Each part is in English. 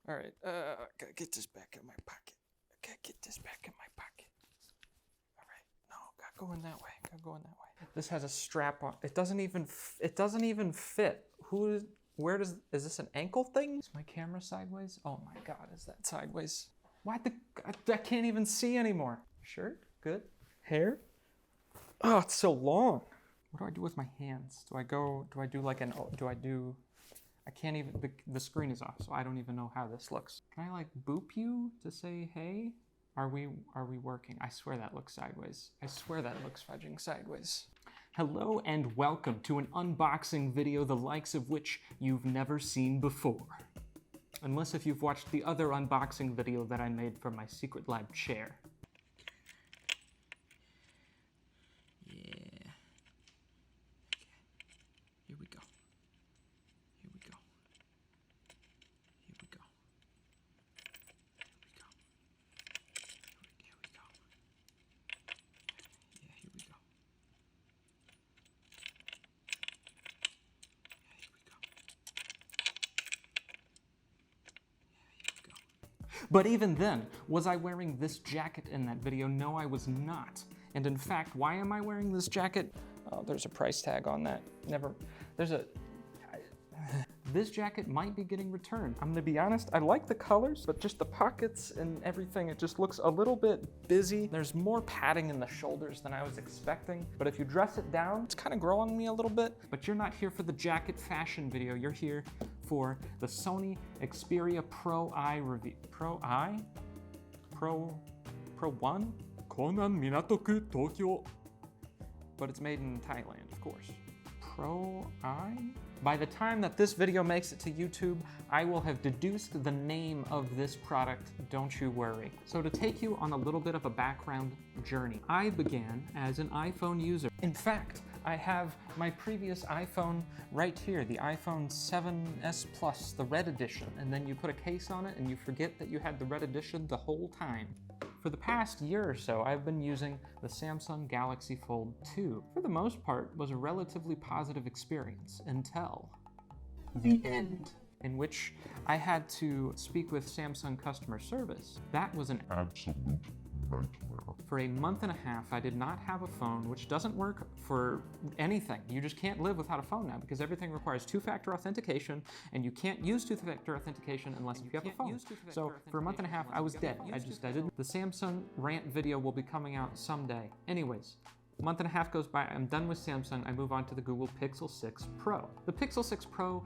All right, gotta get this back in my pocket. Gotta get this back in my pocket. All right, no, gotta go in that way. Gotta go in that way. This has a strap on. It doesn't even fit. Is this an ankle thing? Is my camera sideways? Oh my God, is that sideways? I can't even see anymore. Shirt, good. Hair? Oh, it's so long. What do I do with my hands? I can't even, the screen is off, so I don't even know how this looks. Can I like boop you to say, hey? Are we working? I swear that looks sideways. I swear that looks fudging sideways. Hello and welcome to an unboxing video the likes of which you've never seen before. Unless if you've watched the other unboxing video that I made from my Secret Lab chair. Yeah. Here we go. Here we go. Here we go. Here we go. Here we go. Yeah, here we go. Yeah, here we go. Yeah, here we go. But even then, was I wearing this jacket in that video? No, I was not. And in fact, why am I wearing this jacket? Oh, there's a price tag on that. This jacket might be getting returned. I'm gonna be honest, I like the colors, but just the pockets and everything, it just looks a little bit busy. There's more padding in the shoulders than I was expecting, but if you dress it down, it's kind of growing me a little bit. But you're not here for the jacket fashion video, you're here for the Sony Xperia PRO-I review. PRO-I? Pro-1? Konan Minatoku Tokyo. But it's made in Thailand, of course. PRO-I? By the time that this video makes it to YouTube, I will have deduced the name of this product, don't you worry. So to take you on a little bit of a background journey, I began as an iPhone user. In fact, I have my previous iPhone right here, the iPhone 7S Plus, the red edition, and then you put a case on it and you forget that you had the red edition the whole time. For the past year or so, I've been using the Samsung Galaxy Fold 2. For the most part, it was a relatively positive experience until the end, in which I had to speak with Samsung customer service. That was an absolute nightmare. For a month and a half, I did not have a phone, which doesn't work for anything. You just can't live without a phone now because everything requires two-factor authentication, and you can't use two-factor authentication unless you have a phone. So for a month and a half, I was dead. I didn't. The Samsung rant video will be coming out someday. Anyways, a month and a half goes by, I'm done with Samsung, I move on to the Google Pixel 6 Pro. The Pixel 6 Pro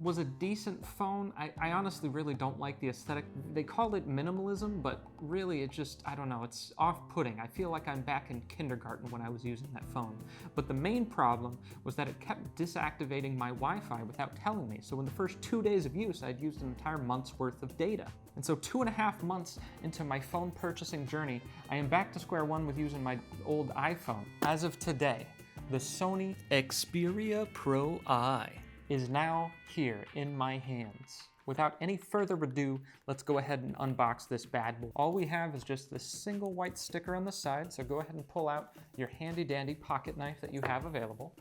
was a decent phone. I honestly really don't like the aesthetic. They call it minimalism, but really it just, I don't know, it's off-putting. I feel like I'm back in kindergarten when I was using that phone. But the main problem was that it kept disactivating my Wi-Fi without telling me. So in the first 2 days of use, I'd used an entire month's worth of data. And so 2.5 months into my phone purchasing journey, I am back to square one with using my old iPhone. As of today, the Sony Xperia PRO-I is now here in my hands. Without any further ado, let's go ahead and unbox this bad boy. All we have is just this single white sticker on the side, so go ahead and pull out your handy dandy pocket knife that you have available.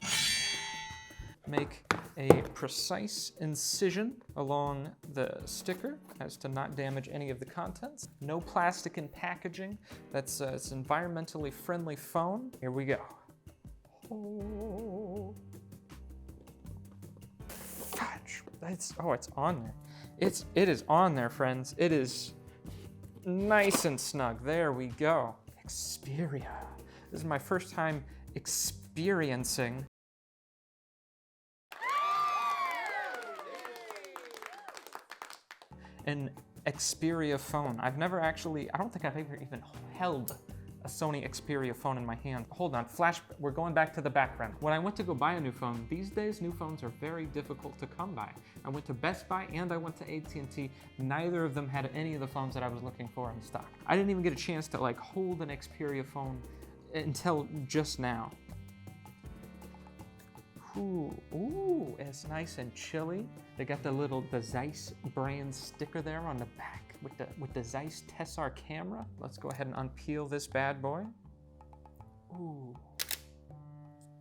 Make a precise incision along the sticker as to not damage any of the contents. No plastic in packaging. It's an environmentally friendly phone. Here we go. Oh. It's on there. It is on there, friends. It is nice and snug. There we go. Xperia. This is my first time experiencing an Xperia phone. I've never actually, I don't think I've ever even held a Sony Xperia phone in my hand. Hold on, we're going back to the background. When I went to go buy a new phone, these days new phones are very difficult to come by. I went to Best Buy and I went to AT&T. Neither of them had any of the phones that I was looking for in stock. I didn't even get a chance to like hold an Xperia phone until just now. Ooh, it's nice and chilly. They got the Zeiss brand sticker there on the back with the Zeiss Tessar camera. Let's go ahead and unpeel this bad boy.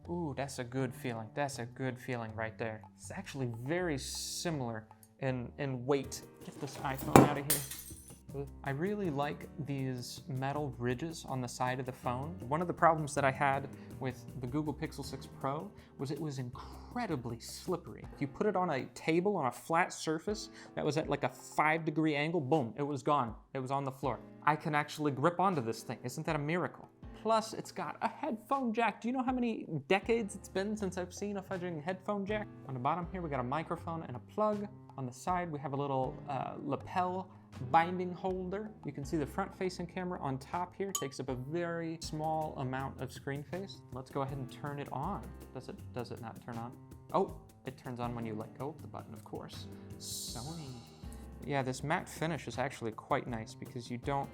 Ooh, that's a good feeling. That's a good feeling right there. It's actually very similar and weight. Get this iPhone out of here. I really like these metal ridges on the side of the phone. One of the problems that I had with the Google Pixel 6 Pro was it was incredibly slippery. If you put it on a table on a flat surface that was at like a 5-degree angle, boom, it was gone. It was on the floor. I can actually grip onto this thing. Isn't that a miracle? Plus, it's got a headphone jack. Do you know how many decades it's been since I've seen a fudging headphone jack? On the bottom here, we got a microphone and a plug. On the side, we have a little lapel binding holder. You can see the front-facing camera on top here. Takes up a very small amount of screen space. Let's go ahead and turn it on. Does it not turn on? Oh, it turns on when you let go of the button, of course. Sony. Yeah, this matte finish is actually quite nice because you don't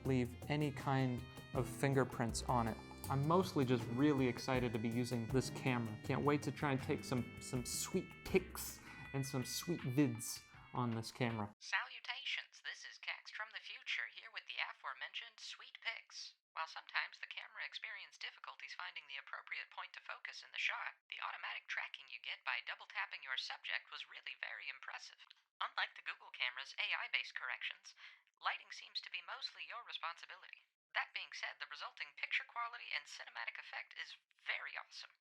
leave any kind of fingerprints on it. I'm mostly just really excited to be using this camera. Can't wait to try and take some sweet pics and some sweet vids on this camera. Salutations, this is Kex from the future here with the aforementioned sweet pics. While sometimes the camera experienced difficulties finding the appropriate point to focus in the shot, the automatic tracking you get by double tapping your subject was really very impressive. Unlike the Google camera's AI-based corrections, lighting seems to be mostly your responsibility. That being said, the resulting picture quality and cinematic effect is very awesome.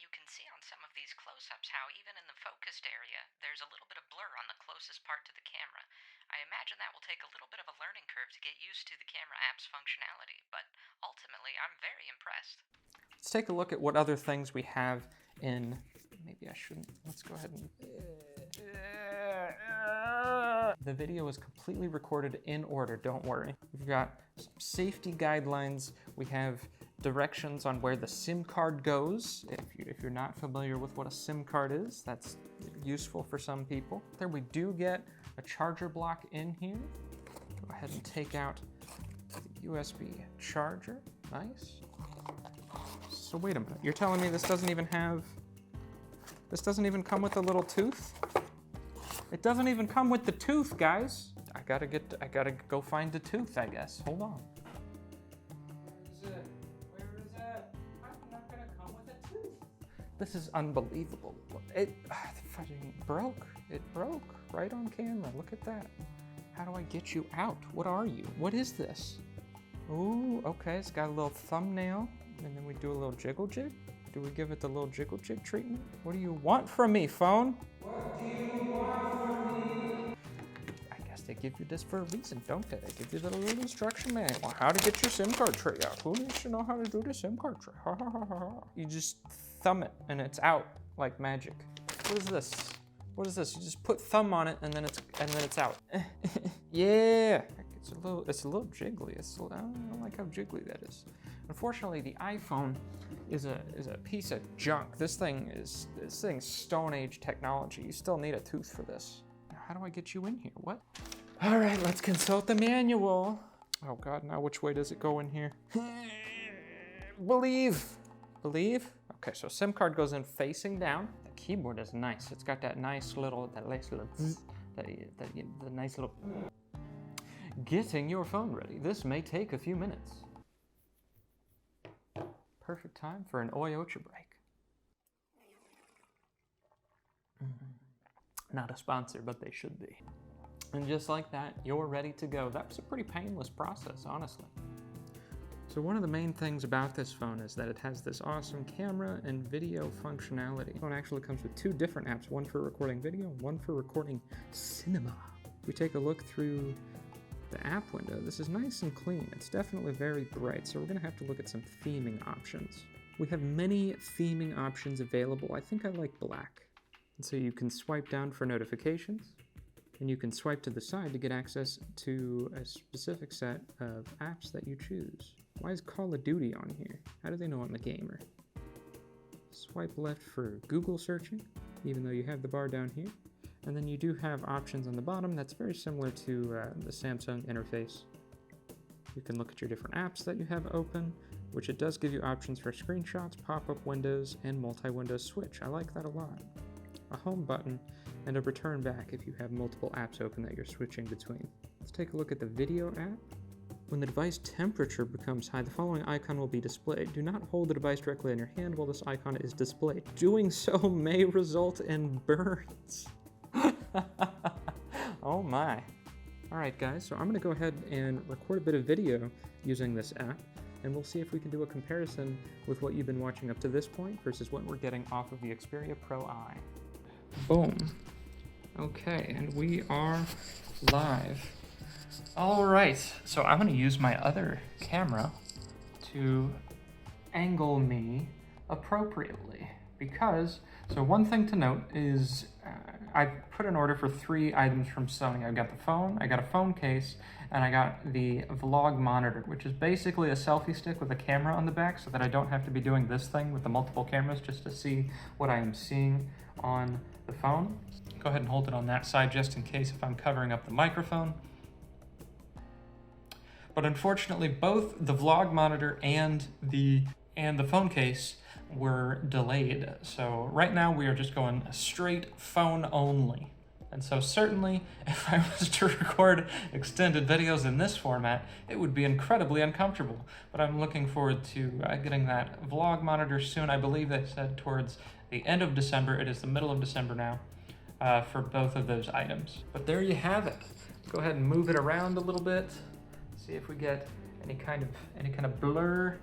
You can see on some of these close-ups how even in the focused area, there's a little bit of blur on the closest part to the camera. I imagine that will take a little bit of a learning curve to get used to the camera app's functionality, but ultimately I'm very impressed. Let's take a look at what other things we have in, maybe I shouldn't, let's go ahead and, the video is completely recorded in order, don't worry. We've got some safety guidelines, we have directions on where the SIM card goes. If you're not familiar with what a SIM card is, that's useful for some people. There we do get a charger block in here. Go ahead and take out the USB charger, nice. So wait a minute, you're telling me this doesn't even come with a little tooth? It doesn't even come with the tooth, guys. I gotta go find the tooth, I guess. Hold on. Where is it? I'm not gonna come with a tooth. This is unbelievable. It fucking broke. It broke right on camera. Look at that. How do I get you out? What are you? What is this? Ooh, okay, it's got a little thumbnail, and then we do a little jiggle jig. Do we give it the little jiggle jig treatment? What do you want from me, phone? What do you want from me? I guess they give you this for a reason, don't they? They give you the little instruction manual. How to get your SIM card tray out. Who needs to know how to do the SIM card tray? Ha, ha, ha, ha, ha. You just thumb it and it's out like magic. What is this? What is this? You just put thumb on it and then it's out. Yeah. It's a little jiggly. I don't like how jiggly that is. Unfortunately, the iPhone is a piece of junk. This thing's Stone Age technology. You still need a tooth for this. Now, how do I get you in here? What? All right, let's consult the manual. Oh God, now which way does it go in here? Believe. Okay, so SIM card goes in facing down. The keyboard is nice. It's got that nice little zzz, the nice little. Getting your phone ready. This may take a few minutes. Perfect time for an Oyocha break. Not a sponsor, but they should be. And just like that, you're ready to go. That was a pretty painless process, honestly. So one of the main things about this phone is that it has this awesome camera and video functionality. The phone actually comes with two different apps, one for recording video, one for recording cinema. If we take a look through the app window, this is nice and clean. It's definitely very bright, so we're gonna have to look at some theming options. We have many theming options available. I think I like black. And so you can swipe down for notifications, and you can swipe to the side to get access to a specific set of apps that you choose. Why is Call of Duty on here? How do they know I'm a gamer? Swipe left for Google searching, even though you have the bar down here. And then you do have options on the bottom that's very similar to the Samsung interface. You can look at your different apps that you have open, which it does give you options for screenshots, pop-up windows, and multi-window switch. I like that a lot. A home button and a return back if you have multiple apps open that you're switching between. Let's take a look at the video app. When the device temperature becomes high, the following icon will be displayed. Do not hold the device directly in your hand while this icon is displayed. Doing so may result in burns. Oh my. All right, guys, so I'm gonna go ahead and record a bit of video using this app, and we'll see if we can do a comparison with what you've been watching up to this point versus what we're getting off of the Xperia PRO-I. Boom. Okay, and we are live. All right, so I'm gonna use my other camera to angle me appropriately because, so one thing to note is I put an order for 3 items from Sony. I got the phone, I got a phone case, and I got the vlog monitor, which is basically a selfie stick with a camera on the back so that I don't have to be doing this thing with the multiple cameras just to see what I am seeing on the phone. Go ahead and hold it on that side just in case if I'm covering up the microphone. But unfortunately, both the vlog monitor and the phone case were delayed. So right now we are just going straight phone only. And so certainly if I was to record extended videos in this format, it would be incredibly uncomfortable. But I'm looking forward to getting that vlog monitor soon. I believe they said towards the end of December. It is the middle of December now for both of those items. But there you have it. Go ahead and move it around a little bit. See if we get any kind of blur.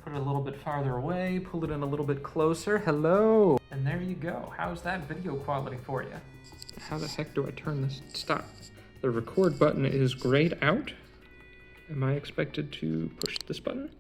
Put it a little bit farther away, pull it in a little bit closer. Hello. And there you go. How's that video quality for you? How the heck do I turn this? Stop. The record button is grayed out. Am I expected to push this button?